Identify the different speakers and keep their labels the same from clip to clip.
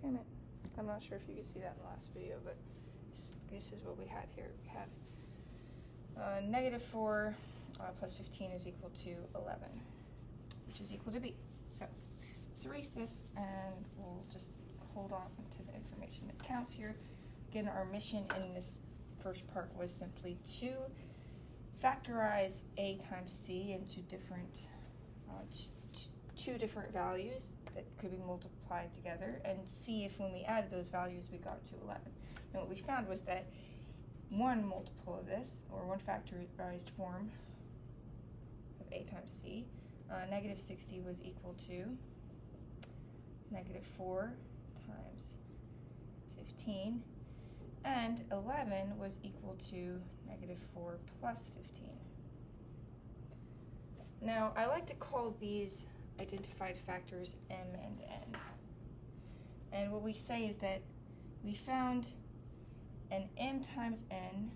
Speaker 1: Damn it. I'm not sure if you could see that in the last video, but this is what we had here. We had negative 4 plus 15 is equal to 11, which is equal to b. So let's erase this, and we'll just hold on to the information that counts here. Again, our mission in this first part was simply to factorize a times c into different two different values that could be multiplied together, and see if when we added those values we got to 11. And what we found was that one multiple of this, or one factorized form of a times c, negative 60 was equal to negative 4 times 15, and 11 was equal to negative 4 plus 15. Now, I like to call these identified factors m and n. And what we say is that we found an m times n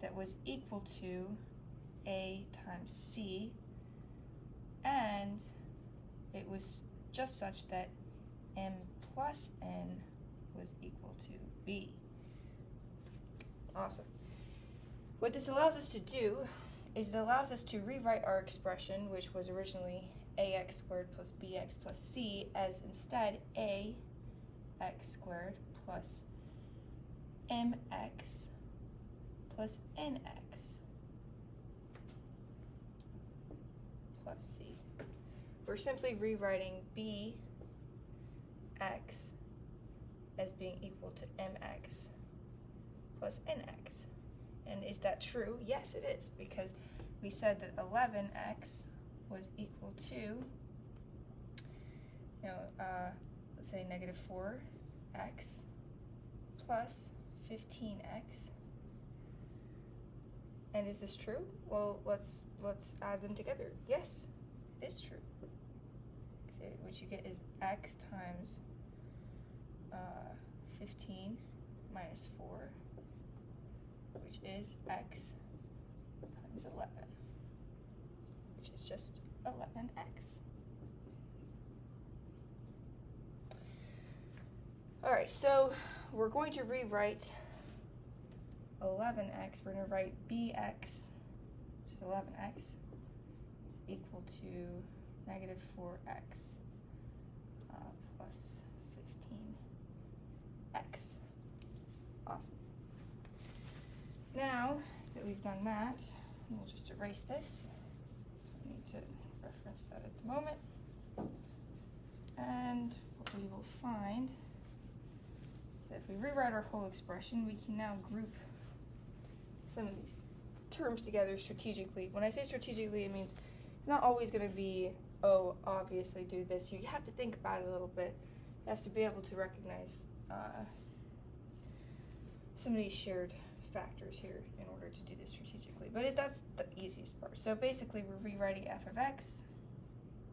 Speaker 1: that was equal to a times c, and it was just such that m plus n was equal to b. Awesome. What this allows us to do is it allows us to rewrite our expression, which was originally ax squared plus bx plus c, as instead ax squared plus mx plus nx plus c. We're simply rewriting bx as being equal to mx plus nx. And is that true? Yes, it is, because we said that 11x was equal to, let's say negative 4x plus 15x. And is this true? Well, let's add them together. Yes, it is true. So what you get is x times 15 minus 4, which is x times 11, which is just 11x. All right, so we're going to rewrite 11x. We're going to write bx, which is 11x, is equal to negative 4x plus 15x. Awesome. Now that we've done that, we'll just erase this. Don't need to reference that at the moment. And what we will find is that if we rewrite our whole expression, we can now group some of these terms together strategically. When I say strategically, it means it's not always going to be, oh, obviously do this. You have to think about it a little bit. You have to be able to recognize some of these shared factors here in order to do this strategically. But that's the easiest part. So basically we're rewriting f of x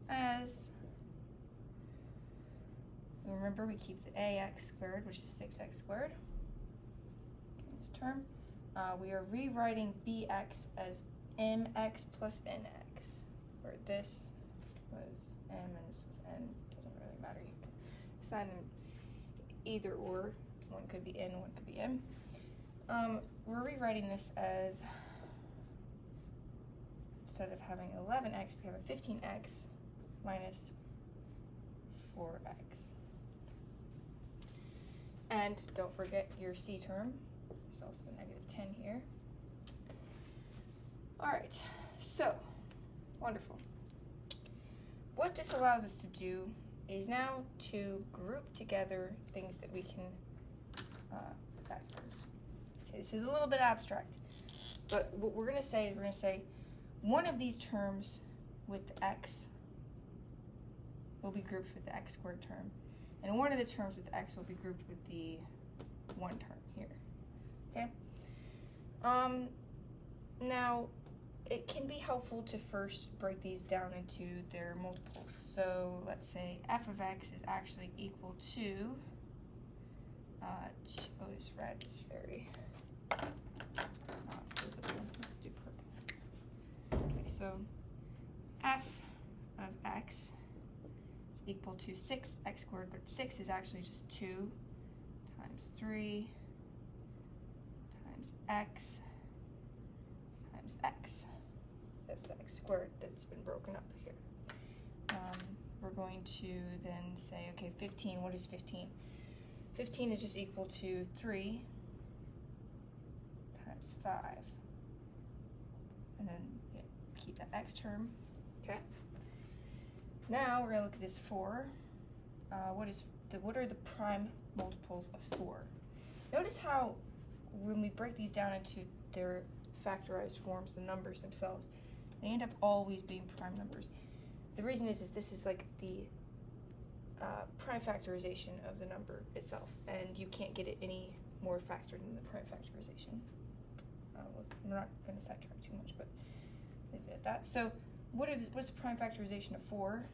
Speaker 1: as, remember we keep the ax squared, which is 6x squared in this term. We are rewriting bx as mx plus nx, where this was m and this was n. Doesn't really matter. You can assign them either or. One could be n, one could be m. We're rewriting this as, instead of having 11x, we have a 15x minus 4x. And don't forget your c term. There's also a negative 10 here. All right, so, wonderful. What this allows us to do is now to group together things that we can factor. Okay, this is a little bit abstract, but what we're going to say is we're going to say one of these terms with the x will be grouped with the x squared term, and one of the terms with the x will be grouped with the 1 term here. Okay? Now, it can be helpful to first break these down into their multiples. So let's say f of x is actually equal to, oh, this red is very not visible. Let's do purple. Okay, so f of x is equal to 6x squared, but 6 is actually just 2 times 3 times x times x. That's the x squared that's been broken up here. We're going to then say, okay, 15, what is 15? 15 is just equal to 3 times 5. And then keep that x term, okay? Now we're gonna look at this 4. What are the prime multiples of 4? Notice how when we break these down into their factorized forms, the numbers themselves, they end up always being prime numbers. The reason is this is like the prime factorization of the number itself, and you can't get it any more factored than the prime factorization. We're not going to sidetrack too much, but leave it at that. So what's the prime factorization of 4?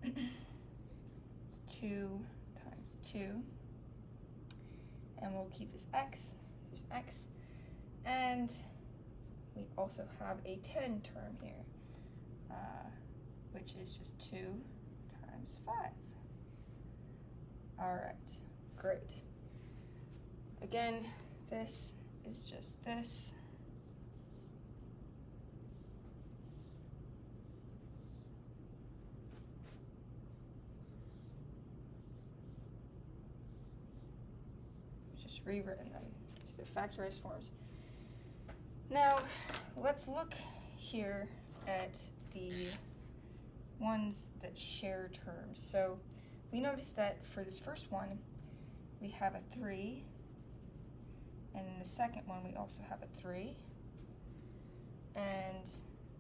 Speaker 1: It's 2 times 2, and we'll keep this x, there's x, and we also have a 10 term here, which is just 2 times 5. All right, great. Again, this is just this. Just rewritten them to their factorized forms. Now, let's look here at the ones that share terms. So we notice that for this first one, we have a 3, and in the second one, we also have a 3, and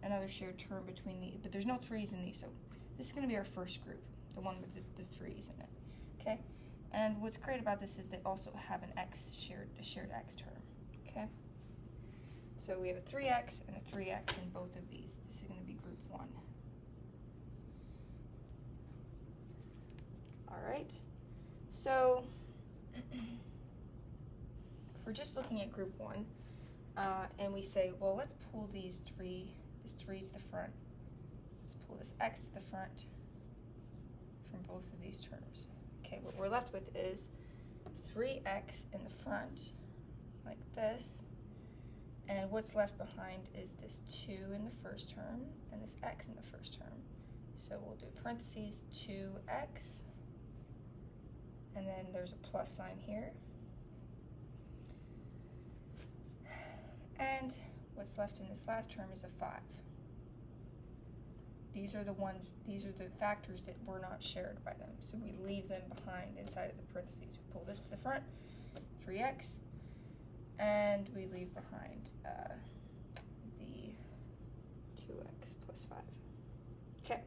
Speaker 1: another shared term between the, but there's no 3's in these, so this is going to be our first group, the one with the 3's in it, okay? And what's great about this is they also have an x a shared x term, okay? So we have a 3x and a 3x in both of these. This is going to be group 1. All right, so if we're just looking at group 1, and we say, well, let's pull this 3 to the front. Let's pull this x to the front from both of these terms. Okay, what we're left with is 3x in the front, like this, and what's left behind is this 2 in the first term and this x in the first term. So we'll do parentheses 2x, and then there's a plus sign here. And what's left in this last term is a 5. These are the factors that were not shared by them. So we leave them behind inside of the parentheses. We pull this to the front, 3x, and we leave behind the 2x plus 5. Okay,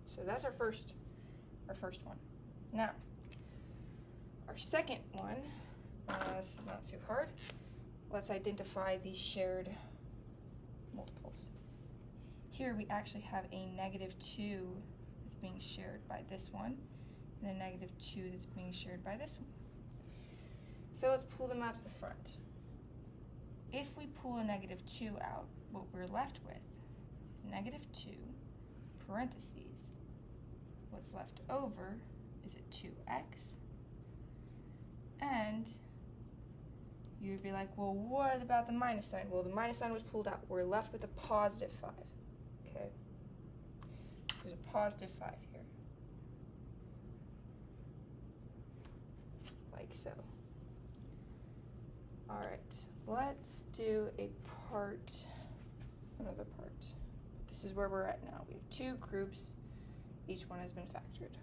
Speaker 1: so that's our first one. Now, our second one, this is not too hard. Let's identify the shared multiples. Here we actually have a -2 that's being shared by this one, and a -2 that's being shared by this one. So let's pull them out to the front. If we pull a -2 out, what we're left with is -2 parentheses. What's left over is a 2x, and you would be like, well, what about the minus sign? Well, the minus sign was pulled out. We're left with a +5. Okay, there's a +5 here, like so. All right, let's do another part. This is where we're at now. We have 2 groups. Each one has been factored.